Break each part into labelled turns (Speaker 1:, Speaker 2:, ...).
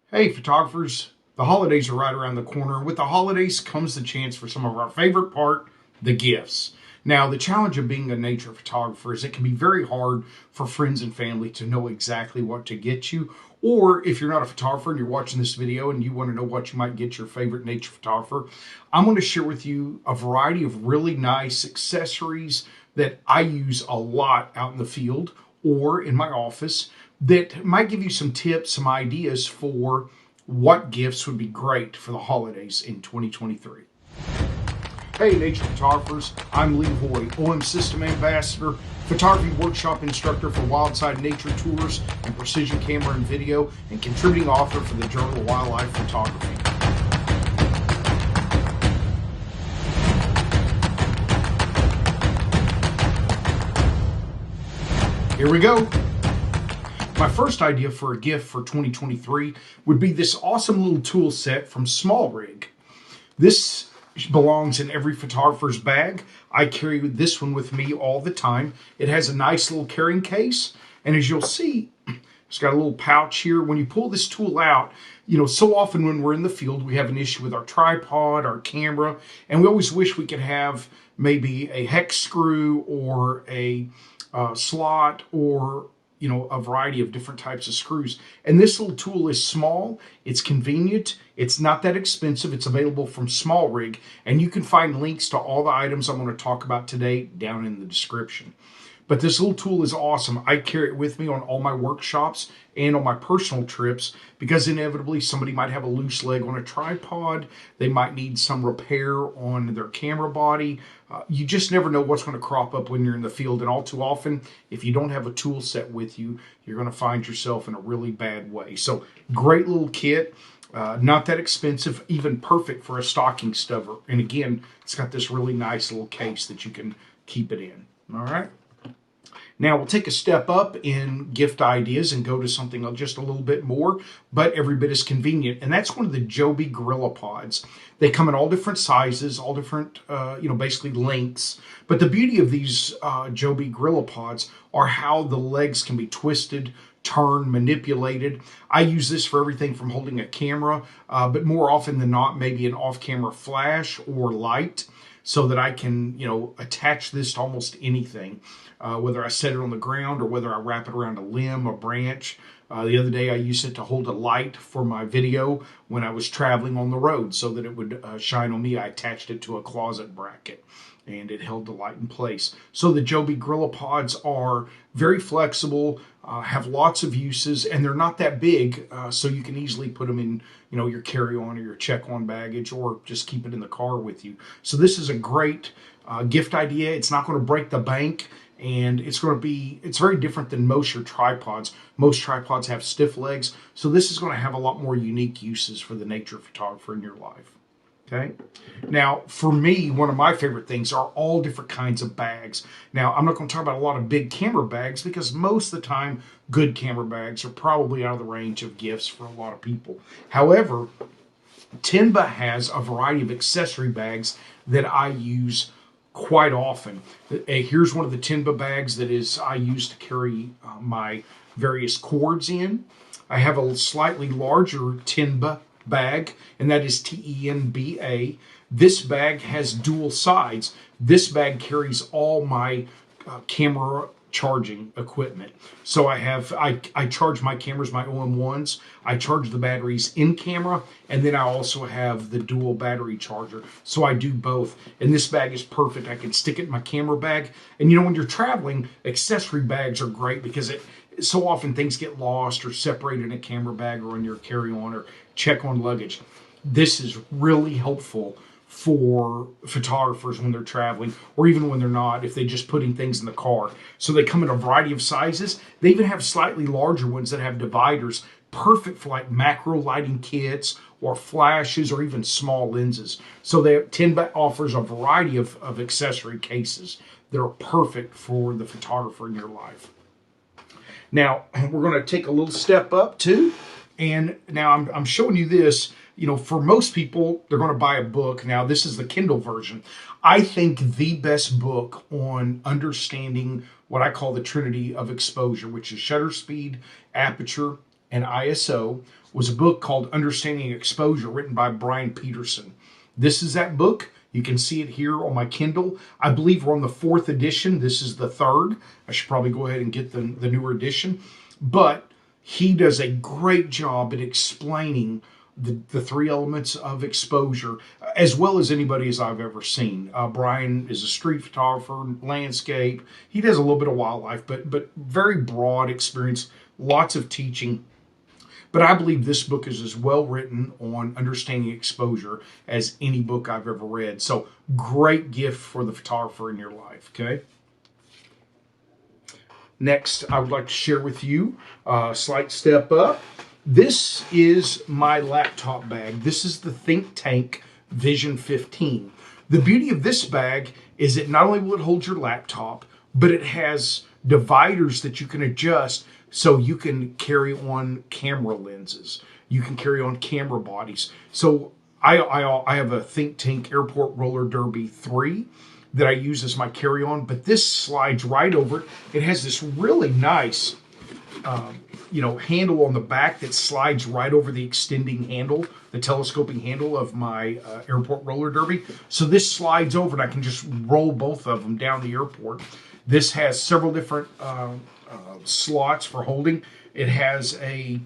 Speaker 1: Hey photographers, the holidays are right around the corner. With the holidays comes the chance for some of our favorite part, the gifts. Now, the challenge of being a nature photographer is it can be very hard for friends and family to know exactly what to get you. Or if you're not a photographer and you're watching this video and you want to know what you might get your favorite nature photographer, I'm going to share with you a variety of really nice accessories that I use a lot out in the field or in my office that might give you some tips, some ideas for what gifts would be great for the holidays in 2023. Hey, nature photographers, I'm Lee Hoy, OM System Ambassador, photography workshop instructor for Wildside Nature Tours and Precision Camera and Video, and contributing author for the Journal of Wildlife Photography. Here we go. My first idea for a gift for 2023 would be this awesome little tool set from SmallRig. This belongs in every photographer's bag. I carry this one with me all the time. It has a nice little carrying case, and as you'll see, it's got a little pouch here. When you pull this tool out, so often when we're in the field, we have an issue with our tripod, our camera, and we always wish we could have maybe a hex screw or a slot or a variety of different types of screws. And this little tool is small, it's convenient, it's not that expensive, it's available from SmallRig, and you can find links to all the items I'm going to talk about today down in the description. But this little tool is awesome. I carry it with me on all my workshops and on my personal trips because inevitably somebody might have a loose leg on a tripod. They might need some repair on their camera body. You just never know what's going to crop up when you're in the field. And all too often, if you don't have a tool set with you, you're going to find yourself in a really bad way. So great little kit. Not that expensive, even perfect for a stocking stuffer. And again, it's got this really nice little case that you can keep it in. All right. Now we'll take a step up in gift ideas and go to something just a little bit more, but every bit as convenient. And that's one of the Joby Gorilla Pods. They come in all different sizes, all different, basically lengths. But the beauty of these Joby Gorilla Pods are how the legs can be twisted, turned, manipulated. I use this for everything from holding a camera, but more often than not, maybe an off-camera flash or light, so that I can, attach this to almost anything, whether I set it on the ground or whether I wrap it around a limb, a branch. The other day I used it to hold a light for my video when I was traveling on the road so that it would shine on me. I attached it to a closet bracket and it held the light in place. So the Joby Gorilla Pods are very flexible, have lots of uses, and they're not that big, so you can easily put them in, your carry-on or your check-on baggage, or just keep it in the car with you. So this is a great gift idea. It's not going to break the bank, and it's very different than most your tripods. Most tripods have stiff legs, so this is going to have a lot more unique uses for the nature photographer in your life. Okay. Now, for me, one of my favorite things are all different kinds of bags. Now, I'm not going to talk about a lot of big camera bags because most of the time, good camera bags are probably out of the range of gifts for a lot of people. However, Tenba has a variety of accessory bags that I use quite often. Here's one of the Tenba bags that I use to carry my various cords in. I have a slightly larger Tenba bag, and that is TENBA. This bag has dual sides. This bag carries all my camera charging equipment. So I charge my cameras, my OM1s. I charge the batteries in camera, and then I also have the dual battery charger. So I do both. And this bag is perfect. I can stick it in my camera bag. And when you're traveling, accessory bags are great because so often things get lost or separated in a camera bag or in your carry-on or check-on luggage. This is really helpful for photographers when they're traveling, or even when they're not, if they're just putting things in the car. So they come in a variety of sizes. They even have slightly larger ones that have dividers, perfect for like macro lighting kits or flashes or even small lenses. So Tenba offers a variety of accessory cases that are perfect for the photographer in your life. Now, we're going to take a little step up too. And now I'm showing you this. For most people, they're going to buy a book. Now, this is the Kindle version. I think the best book on understanding what I call the trinity of exposure, which is shutter speed, aperture, and ISO was a book called Understanding Exposure, written by Brian Peterson. This is that book. You can see it here on my Kindle. I believe we're on the 4th edition. This is the 3rd. I should probably go ahead and get the newer edition. But he does a great job at explaining the 3 elements of exposure as well as anybody as I've ever seen. Brian is a street photographer, landscape. He does a little bit of wildlife, but very broad experience, lots of teaching. But I believe this book is as well written on understanding exposure as any book I've ever read. So great gift for the photographer in your life, okay? Next, I would like to share with you a slight step up. This is my laptop bag. This is the Think Tank Vision 15. The beauty of this bag is that not only will it hold your laptop, but it has dividers that you can adjust so you can carry on camera lenses. You can carry on camera bodies. So I have a Think Tank Airport Roller Derby 3 that I use as my carry-on, but this slides right over it. It has this really nice handle on the back that slides right over the extending handle, the telescoping handle of my Airport Roller Derby. So this slides over and I can just roll both of them down the airport. This has several different slots for holding. It has a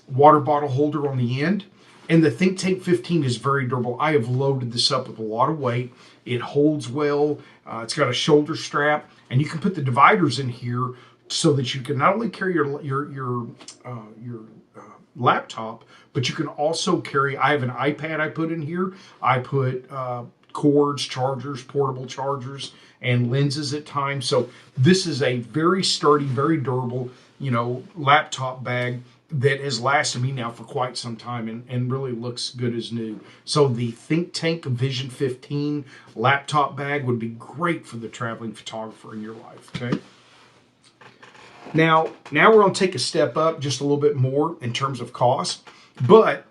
Speaker 1: water bottle holder on the end. And the Think Tank 15 is very durable. I have loaded this up with a lot of weight. It holds well. It's got a shoulder strap. And you can put the dividers in here so that you can not only carry your laptop, but you can also carry, I have an iPad I put in here. I put cords, chargers, portable chargers, and lenses at times. So this is a very sturdy, very durable, laptop bag that has lasted me now for quite some time and really looks good as new. So the Think Tank Vision 15 laptop bag would be great for the traveling photographer in your life, okay? Now we're going to take a step up just a little bit more in terms of cost, but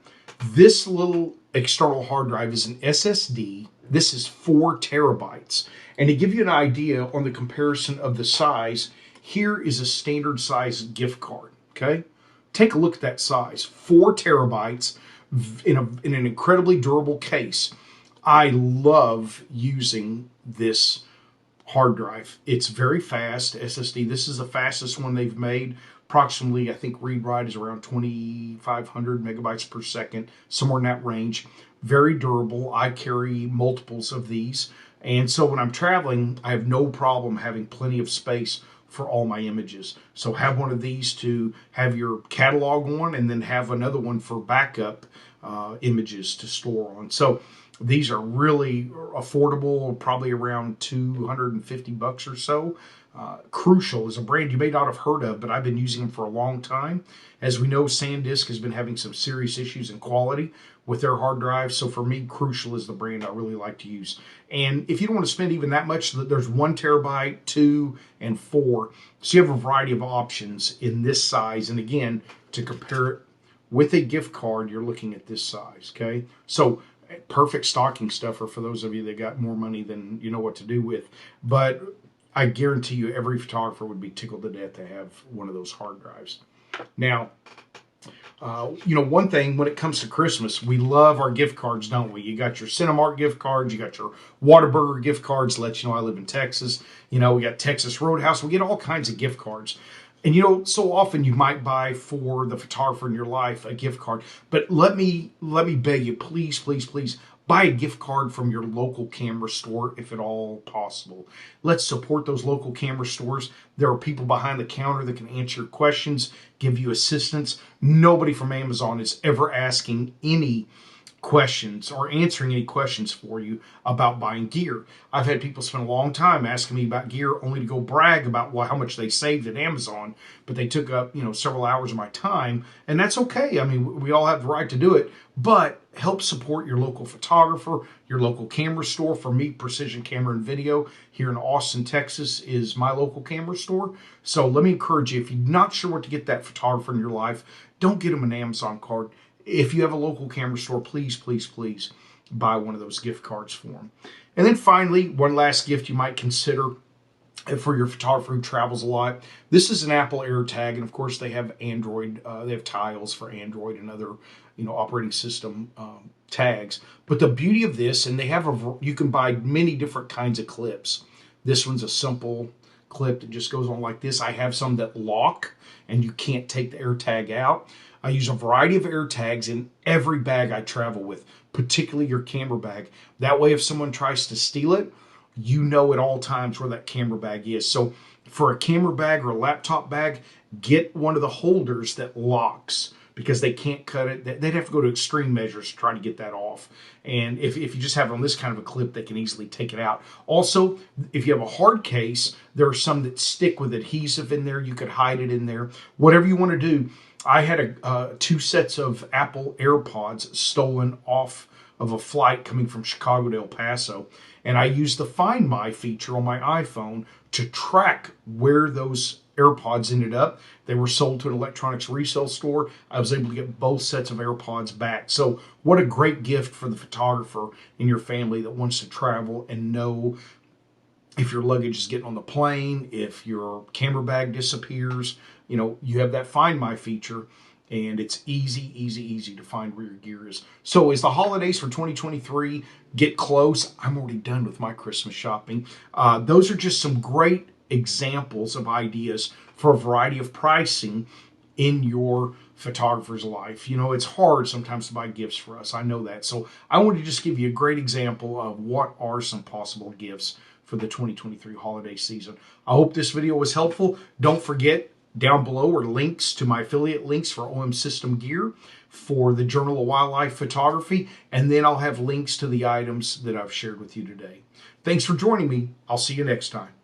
Speaker 1: this little external hard drive is an SSD. This is 4 terabytes. And to give you an idea on the comparison of the size, here is a standard size gift card, okay? Take a look at that size, 4 terabytes in an incredibly durable case. I love using this hard drive. It's very fast, SSD. This is the fastest one they've made. Approximately, I think read write is around 2,500 megabytes per second, somewhere in that range. Very durable. I carry multiples of these. And so when I'm traveling, I have no problem having plenty of space for all my images. So have one of these to have your catalog on, and then have another one for backup images to store on. So these are really affordable, probably around $250 or so. Crucial is a brand you may not have heard of, but I've been using them for a long time. As we know, SanDisk has been having some serious issues in quality with their hard drives. So for me, Crucial is the brand I really like to use. And if you don't want to spend even that much, there's 1 terabyte, 2, and 4. So you have a variety of options in this size. And again, to compare it with a gift card, you're looking at this size, okay? So perfect stocking stuffer for those of you that got more money than you know what to do with. But I guarantee you every photographer would be tickled to death to have one of those hard drives. Now, one thing when it comes to Christmas, we love our gift cards, don't we? You got your Cinemark gift cards, you got your Whataburger gift cards, let you know I live in Texas. We got Texas Roadhouse. We get all kinds of gift cards. And so often you might buy for the photographer in your life a gift card. But let me beg you, please, please, please, buy a gift card from your local camera store if at all possible. Let's support those local camera stores. There are people behind the counter that can answer your questions, give you assistance. Nobody from Amazon is ever asking any questions or answering any questions for you about buying gear. I've had people spend a long time asking me about gear only to go brag about how much they saved at Amazon, but they took up several hours of my time, and that's okay. I mean, we all have the right to do it, but help support your local photographer, your local camera store. For me, Precision Camera and Video here in Austin, Texas is my local camera store. So let me encourage you, if you're not sure what to get that photographer in your life, don't get them an Amazon card. If you have a local camera store, please, please, please buy one of those gift cards for them. And then finally, one last gift you might consider for your photographer who travels a lot. This is an Apple AirTag, and of course they have Android. They have tiles for Android and other, operating system tags. But the beauty of this, and they have you can buy many different kinds of clips. This one's a simple clip that just goes on like this. I have some that lock, and you can't take the AirTag out. I use a variety of AirTags in every bag I travel with, particularly your camera bag. That way, if someone tries to steal it, you know at all times where that camera bag is. So for a camera bag or a laptop bag, get one of the holders that locks, because they can't cut it. They'd have to go to extreme measures to try to get that off. And if you just have it on this kind of a clip, they can easily take it out. Also, if you have a hard case, there are some that stick with adhesive in there. You could hide it in there. Whatever you want to do. I had 2 sets of Apple AirPods stolen off of a flight coming from Chicago to El Paso, and I used the Find My feature on my iPhone to track where those AirPods ended up. They were sold to an electronics resale store. I was able to get both sets of AirPods back. So what a great gift for the photographer in your family that wants to travel and know if your luggage is getting on the plane, if your camera bag disappears. You have that Find My feature, and it's easy to find where your gear is. So as the holidays for 2023 get close, I'm already done with my Christmas shopping. Those are just some great examples of ideas for a variety of pricing in your photographer's life. It's hard sometimes to buy gifts for us. I know that. So I wanted to just give you a great example of what are some possible gifts for the 2023 holiday season. I hope this video was helpful. Don't forget, down below are links to my affiliate links for OM System gear, for the Journal of Wildlife Photography, and then I'll have links to the items that I've shared with you today. Thanks for joining me. I'll see you next time.